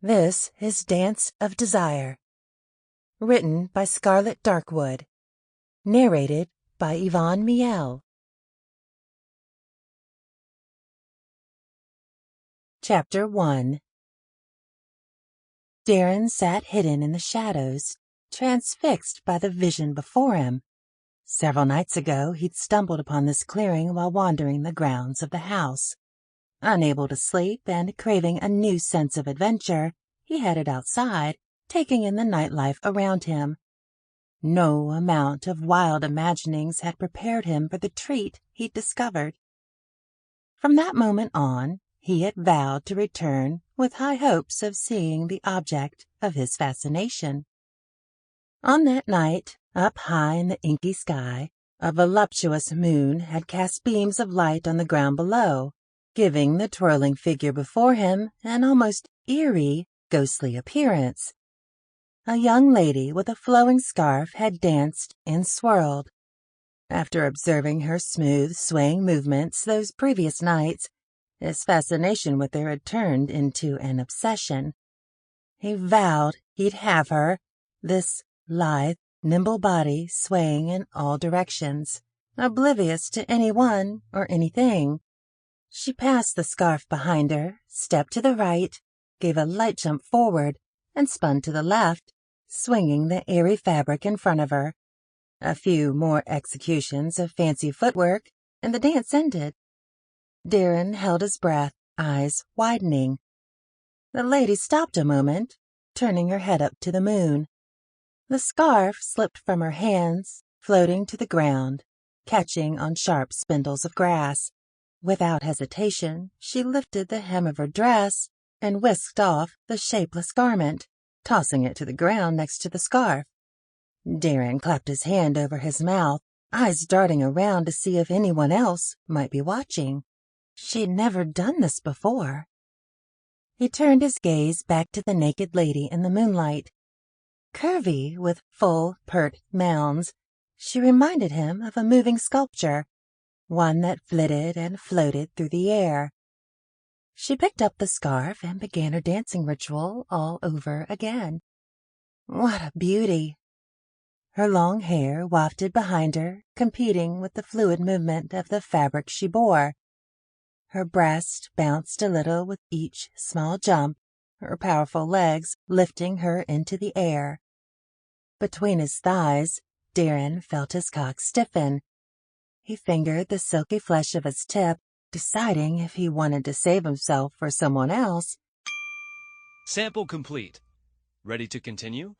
This is Dance of Desire, written by Scarlet Darkwood, narrated by Yvonne Mielle. Chapter 1. Daren sat hidden in the shadows, transfixed by the vision before him. Several nights ago he'd stumbled upon this clearing while wandering the grounds of the house. Unable to sleep and craving a new sense of adventure, he headed outside, taking in the nightlife around him. No amount of wild imaginings had prepared him for the treat he'd discovered. From that moment on, he had vowed to return with high hopes of seeing the object of his fascination. On that night, up high in the inky sky, a voluptuous moon had cast beams of light on the ground below, giving the twirling figure before him an almost eerie, ghostly appearance. A young lady with a flowing scarf had danced and swirled. After observing her smooth, swaying movements those previous nights, his fascination with her had turned into an obsession. He vowed he'd have her, this lithe, nimble body swaying in all directions, oblivious to anyone or anything. She passed the scarf behind her, stepped to the right, gave a light jump forward, and spun to the left, swinging the airy fabric in front of her. A few more executions of fancy footwork, and the dance ended. Daren held his breath, eyes widening. The lady stopped a moment, turning her head up to the moon. The scarf slipped from her hands, floating to the ground, catching on sharp spindles of grass. Without hesitation, she lifted the hem of her dress and whisked off the shapeless garment, tossing it to the ground next to the scarf. Daren clapped his hand over his mouth, eyes darting around to see if anyone else might be watching. She'd never done this before. He turned his gaze back to the naked lady in the moonlight. Curvy, with full, pert mounds, she reminded him of a moving sculpture, one that flitted and floated through the air. She picked up the scarf and began her dancing ritual all over again. What a beauty! Her long hair wafted behind her, competing with the fluid movement of the fabric she bore. Her breast bounced a little with each small jump, her powerful legs lifting her into the air. Between his thighs, Daren felt his cock stiffen. He fingered the silky flesh of his tip, deciding if he wanted to save himself for someone else. Sample complete. Ready to continue?